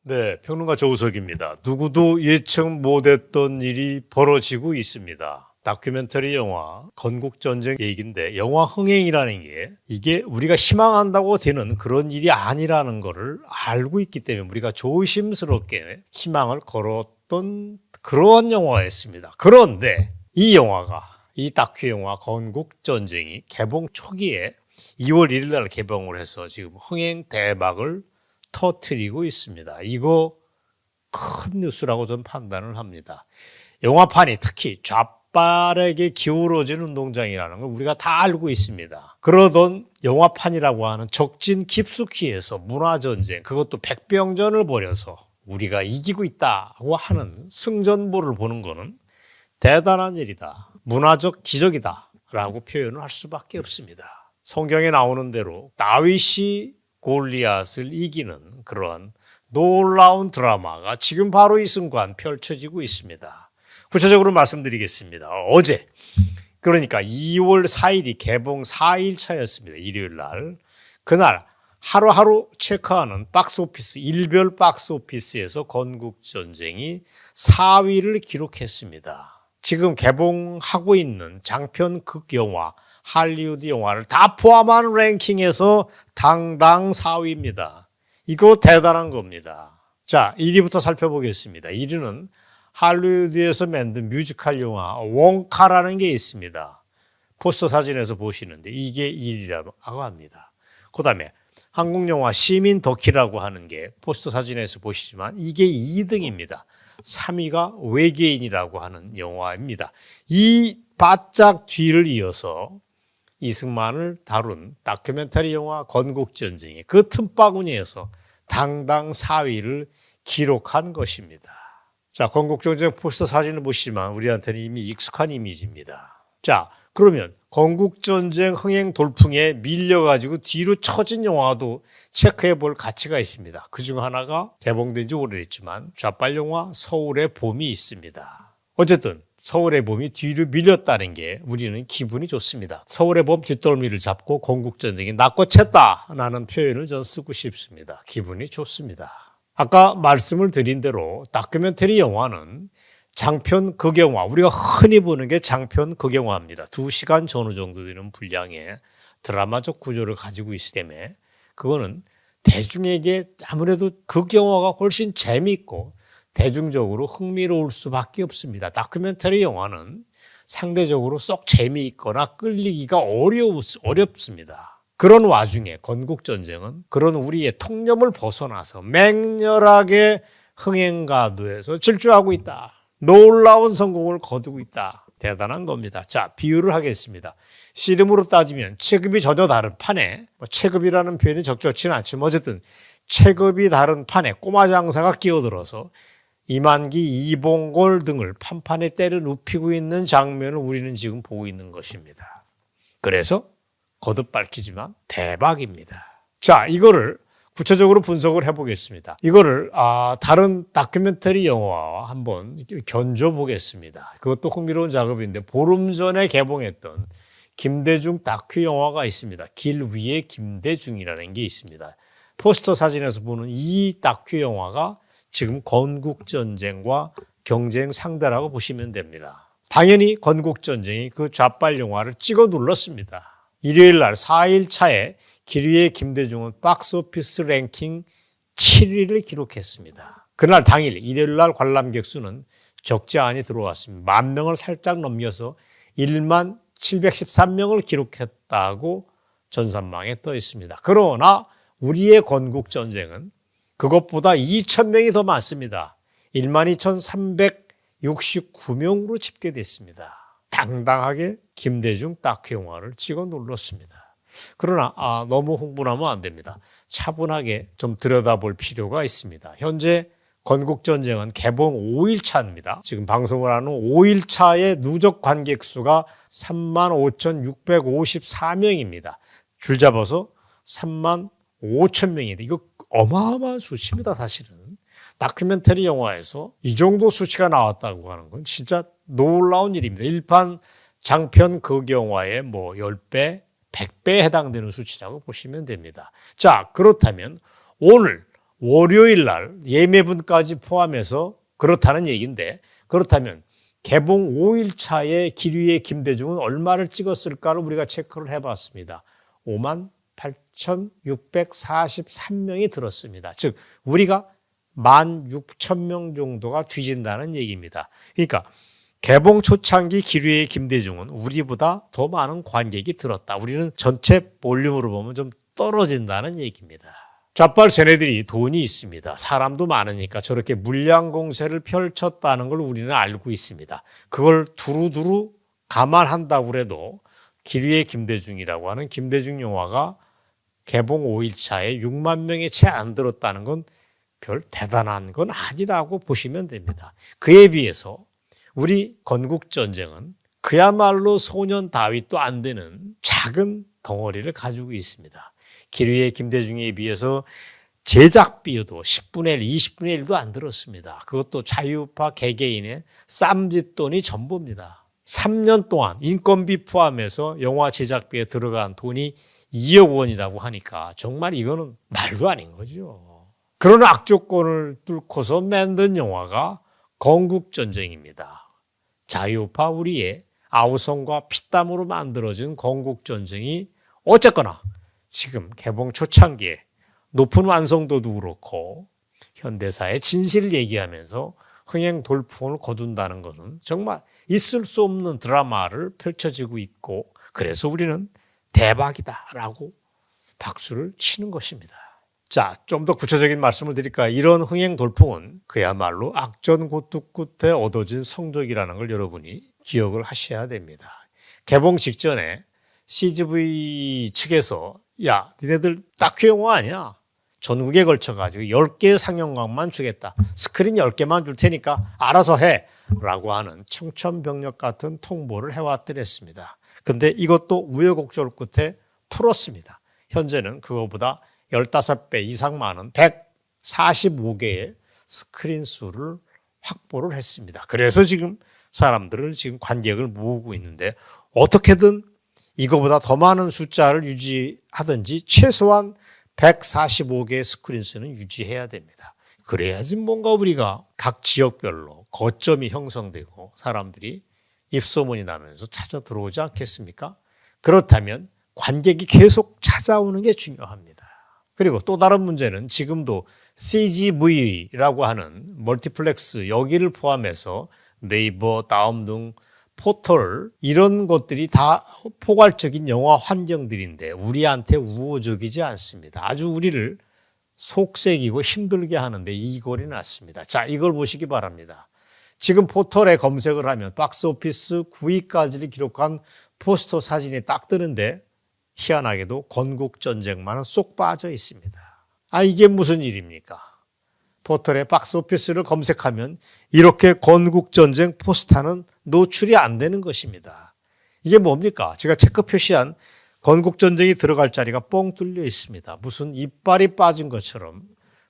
네, 평론가 조우석입니다. 누구도 예측 못했던 일이 벌어지고 있습니다. 다큐멘터리 영화 건국전쟁 얘기인데 영화 흥행이라는 게 이게 우리가 희망한다고 되는 그런 일이 아니라는 거를 알고 있기 때문에 우리가 조심스럽게 희망을 걸었던 그런 영화였습니다. 그런데 이 영화가 이 다큐 영화 건국전쟁이 개봉 초기에 2월 1일 날 개봉을 해서 지금 흥행 대박을 터뜨리고 있습니다. 이거 큰 뉴스라고 저는 판단을 합니다. 영화판이 특히 좌빨에게 기울어지는 운동장이라는 걸 우리가 다 알고 있습니다. 그러던 영화판이라고 하는 적진 깊숙이 해서 문화전쟁, 그것도 백병전을 벌여서 우리가 이기고 있다고 하는 승전보를 보는 거는 대단한 일이다. 문화적 기적이다. 라고 표현을 할 수밖에 없습니다. 성경에 나오는 대로 다윗이 골리앗을 이기는 그러한 놀라운 드라마가 지금 바로 이 순간 펼쳐지고 있습니다. 구체적으로 말씀드리겠습니다. 어제, 그러니까 2월 4일이 개봉 4일 차였습니다. 일요일 날. 그날 하루하루 체크하는 박스오피스, 일별 박스오피스에서 건국전쟁이 4위를 기록했습니다. 지금 개봉하고 있는 장편 극영화, 할리우드 영화를 다 포함한 랭킹에서 당당 4위입니다. 이거 대단한 겁니다. 자, 1위부터 살펴보겠습니다. 1위는 할리우드에서 만든 뮤지컬 영화 원카라는 게 있습니다. 포스터 사진에서 보시는데 이게 1위라고 합니다. 그 다음에 한국 영화 시민 더키라고 하는 게 포스터 사진에서 보시지만 이게 2등입니다. 3위가 외계인이라고 하는 영화입니다. 이 바짝 뒤를 이어서 이승만을 다룬 다큐멘터리 영화 건국전쟁이 그 틈바구니에서 당당 4위를 기록한 것입니다. 자, 건국전쟁 포스터 사진을 보시지만 우리한테는 이미 익숙한 이미지입니다. 자, 그러면 건국전쟁 흥행 돌풍에 밀려가지고 뒤로 처진 영화도 체크해 볼 가치가 있습니다. 그중 하나가 개봉된 지 오래됐지만 좌빨 영화 서울의 봄이 있습니다. 어쨌든 서울의 봄이 뒤로 밀렸다는 게 우리는 기분이 좋습니다. 서울의 봄 뒷덜미를 잡고 건국전쟁이 낚고챘다라는 표현을 전 쓰고 싶습니다. 기분이 좋습니다. 아까 말씀을 드린 대로 다큐멘터리 영화는 장편 극영화, 우리가 흔히 보는 게 장편 극영화입니다. 2시간 전후 정도 되는 분량의 드라마적 구조를 가지고 있기 때문에 그거는 대중에게 아무래도 극영화가 훨씬 재미있고 대중적으로 흥미로울 수밖에 없습니다. 다큐멘터리 영화는 상대적으로 썩 재미있거나 끌리기가 어렵습니다. 그런 와중에 건국전쟁은 그런 우리의 통념을 벗어나서 맹렬하게 흥행가도에서 질주하고 있다. 놀라운 성공을 거두고 있다. 대단한 겁니다. 자, 비유를 하겠습니다. 씨름으로 따지면 체급이 전혀 다른 판에, 체급이라는 표현이 적절치는 않지만 어쨌든 체급이 다른 판에 꼬마 장사가 끼어들어서 이만기, 이봉골 등을 판판에 때려 눕히고 있는 장면을 우리는 지금 보고 있는 것입니다. 그래서 거듭 밝히지만 대박입니다. 자, 이거를 구체적으로 분석을 해보겠습니다. 이거를 다른 다큐멘터리 영화와 한번 견줘 보겠습니다. 그것도 흥미로운 작업인데 보름 전에 개봉했던 김대중 다큐 영화가 있습니다. 길 위에 김대중이라는 게 있습니다. 포스터 사진에서 보는 이 다큐 영화가 지금 건국전쟁과 경쟁 상대라고 보시면 됩니다. 당연히 건국전쟁이 그 좌빨 영화를 찍어 눌렀습니다. 일요일 날 4일 차에 길 위에 김대중은 박스오피스 랭킹 7위를 기록했습니다. 그날 당일 일요일 날 관람객 수는 적지 않이 들어왔습니다. 10,000명을 살짝 넘겨서 1만 713명을 기록했다고 전산망에 떠 있습니다. 그러나 우리의 건국전쟁은 그것보다 2,000명이 더 많습니다. 12,369명으로 집계됐습니다. 당당하게 김대중 다큐 영화를 찍어 눌렀습니다. 그러나 너무 흥분하면 안 됩니다. 차분하게 좀 들여다볼 필요가 있습니다. 현재 건국전쟁은 개봉 5일차입니다. 지금 방송을 하는 5일차의 누적 관객 수가 35,654명입니다. 줄 잡아서 35,000명인데 이거 어마어마한 수치입니다, 사실은. 다큐멘터리 영화에서 이 정도 수치가 나왔다고 하는 건 진짜 놀라운 일입니다. 일반 장편 극영화의 10배, 100배에 해당되는 수치라고 보시면 됩니다. 자, 그렇다면 오늘 월요일 날 예매분까지 포함해서 그렇다는 얘기인데, 그렇다면 개봉 5일차에 기류의 김대중은 얼마를 찍었을까를 우리가 체크를 해봤습니다. 58,643명이 들었습니다. 즉 우리가 16,000명 정도가 뒤진다는 얘기입니다. 그러니까 개봉 초창기 기류의 김대중은 우리보다 더 많은 관객이 들었다. 우리는 전체 볼륨으로 보면 좀 떨어진다는 얘기입니다. 좌빨 쟤네들이 돈이 있습니다. 사람도 많으니까 저렇게 물량 공세를 펼쳤다는 걸 우리는 알고 있습니다. 그걸 두루두루 감안한다고 해도 기류의 김대중이라고 하는 김대중 영화가 개봉 5일차에 6만 명이 채 안 들었다는 건 별 대단한 건 아니라고 보시면 됩니다. 그에 비해서 우리 건국전쟁은 그야말로 소년 다윗도 안 되는 작은 덩어리를 가지고 있습니다. 기류의 김대중에 비해서 제작비도 10분의 1, 20분의 1도 안 들었습니다. 그것도 자유파 개개인의 쌈짓돈이 전부입니다. 3년 동안 인건비 포함해서 영화 제작비에 들어간 돈이 2억 원이라고 하니까 정말 이거는 말도 아닌 거죠. 그런 악조건을 뚫고서 만든 영화가 건국전쟁입니다. 자유파 우리의 아우성과 피땀으로 만들어진 건국전쟁이 어쨌거나 지금 개봉 초창기에 높은 완성도도 그렇고 현대사의 진실을 얘기하면서 흥행 돌풍을 거둔다는 것은 정말 있을 수 없는 드라마를 펼쳐지고 있고, 그래서 우리는 대박이다라고 박수를 치는 것입니다. 자, 좀 더 구체적인 말씀을 드릴까요? 이런 흥행 돌풍은 그야말로 악전고투 끝에 얻어진 성적이라는 걸 여러분이 기억을 하셔야 됩니다. 개봉 직전에 CGV 측에서 야, 니네들 다큐 영화 아니야? 전국에 걸쳐가지고 10개 상영관만 주겠다. 스크린 10개만 줄 테니까 알아서 해. 라고 하는 청천벽력 같은 통보를 해왔더랬습니다. 근데 이것도 우여곡절 끝에 풀었습니다. 현재는 그거보다 15배 이상 많은 145개의 스크린 수를 확보를 했습니다. 그래서 지금 사람들을 지금 관객을 모으고 있는데 어떻게든 이거보다 더 많은 숫자를 유지하든지 최소한 145개의 스크린 수는 유지해야 됩니다. 그래야지 뭔가 우리가 각 지역별로 거점이 형성되고 사람들이 입소문이 나면서 찾아 들어오지 않겠습니까? 그렇다면 관객이 계속 찾아오는 게 중요합니다. 그리고 또 다른 문제는 지금도 CGV라고 하는 멀티플렉스 여기를 포함해서 네이버, 다음 등 포털 이런 것들이 다 포괄적인 영화 환경들인데 우리한테 우호적이지 않습니다. 아주 우리를 속색이고 힘들게 하는데 이골이 났습니다. 자, 이걸 보시기 바랍니다. 지금 포털에 검색을 하면 박스오피스 9위까지를 기록한 포스터 사진이 딱 뜨는데 희한하게도 건국전쟁만은 쏙 빠져 있습니다. 아, 이게 무슨 일입니까? 포털에 박스오피스를 검색하면 이렇게 건국전쟁 포스터는 노출이 안 되는 것입니다. 이게 뭡니까? 제가 체크 표시한 건국전쟁이 들어갈 자리가 뻥 뚫려 있습니다. 무슨 이빨이 빠진 것처럼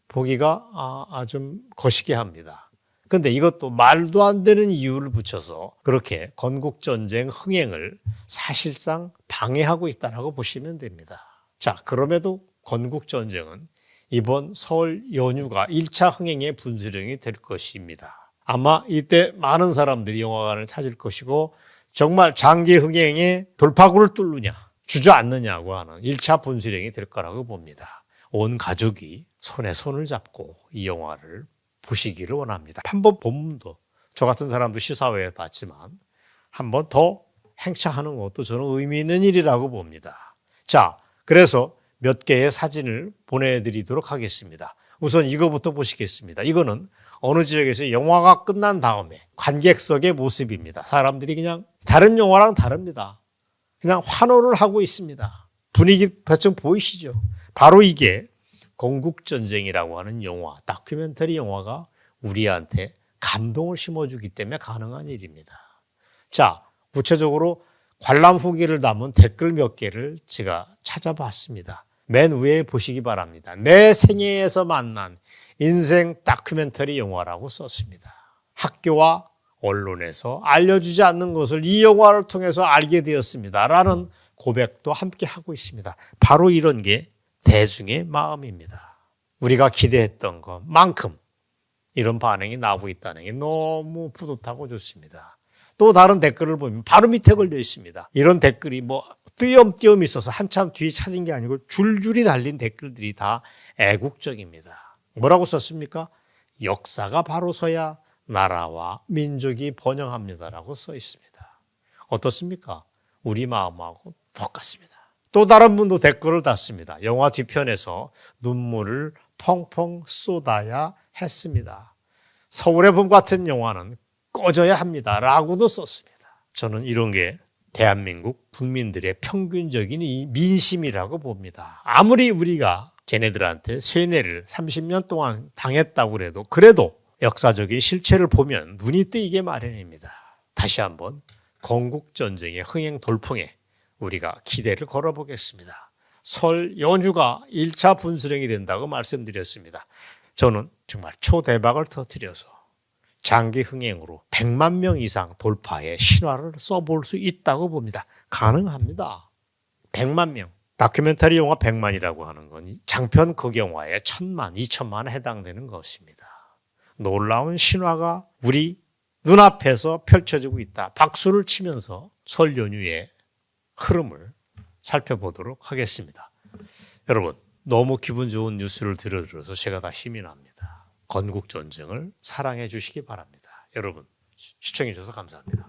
보기가 좀 거시게 합니다. 그런데 이것도 말도 안 되는 이유를 붙여서 그렇게 건국전쟁 흥행을 사실상 방해하고 있다고 보시면 됩니다. 자, 그럼에도 건국전쟁은 이번 설 연휴가 1차 흥행의 분수령이 될 것입니다. 아마 이때 많은 사람들이 영화관을 찾을 것이고 정말 장기 흥행의 돌파구를 뚫느냐 주저앉느냐고 하는 1차 분수령이 될 거라고 봅니다. 온 가족이 손에 손을 잡고 이 영화를 보시기를 원합니다. 한 번 보면 저 같은 사람도 시사회에 봤지만 한 번 더 행차하는 것도 저는 의미 있는 일이라고 봅니다. 자, 그래서 몇 개의 사진을 보내드리도록 하겠습니다. 우선 이거부터 보시겠습니다. 이거는 어느 지역에서 영화가 끝난 다음에 관객석의 모습입니다. 사람들이 그냥 다른 영화랑 다릅니다. 그냥 환호를 하고 있습니다. 분위기 대충 보이시죠? 바로 이게 건국전쟁이라고 하는 영화, 다큐멘터리 영화가 우리한테 감동을 심어주기 때문에 가능한 일입니다. 자, 구체적으로 관람 후기를 담은 댓글 몇 개를 제가 찾아봤습니다. 맨 위에 보시기 바랍니다. 내 생애에서 만난 인생 다큐멘터리 영화라고 썼습니다. 학교와 언론에서 알려주지 않는 것을 이 영화를 통해서 알게 되었습니다. 라는 고백도 함께 하고 있습니다. 바로 이런 게 대중의 마음입니다. 우리가 기대했던 것만큼 이런 반응이 나오고 있다는 게 너무 뿌듯하고 좋습니다. 또 다른 댓글을 보면 바로 밑에 걸려 있습니다. 이런 댓글이 뭐 띄엄띄엄 있어서 한참 뒤에 찾은 게 아니고 줄줄이 달린 댓글들이 다 애국적입니다. 뭐라고 썼습니까? 역사가 바로 서야 나라와 민족이 번영합니다라고 써 있습니다. 어떻습니까? 우리 마음하고 똑같습니다. 또 다른 분도 댓글을 das습니다. 영화 뒤편에서 눈물을 펑펑 쏟아야 했습니다. 서울의 봄 같은 영화는 꺼져야 합니다. 라고도 썼습니다. 저는 이런 게 대한민국 국민들의 평균적인 이 민심이라고 봅니다. 아무리 우리가 쟤네들한테 세뇌를 30년 동안 당했다고 그래도 역사적인 실체를 보면 눈이 뜨이게 마련입니다. 다시 한번 건국전쟁의 흥행 돌풍에 우리가 기대를 걸어보겠습니다. 설 연휴가 1차 분수령이 된다고 말씀드렸습니다. 저는 정말 초대박을 터뜨려서 장기 흥행으로 100만 명 이상 돌파의 신화를 써볼 수 있다고 봅니다. 가능합니다. 100만 명. 다큐멘터리 영화 100만이라고 하는 건 장편 극영화의 1000만, 2000만에 해당되는 것입니다. 놀라운 신화가 우리 눈앞에서 펼쳐지고 있다. 박수를 치면서 설 연휴의 흐름을 살펴보도록 하겠습니다. 여러분, 너무 기분 좋은 뉴스를 들어서 제가 다 힘이 납니다. 건국전쟁을 사랑해 주시기 바랍니다. 여러분, 시청해 주셔서 감사합니다.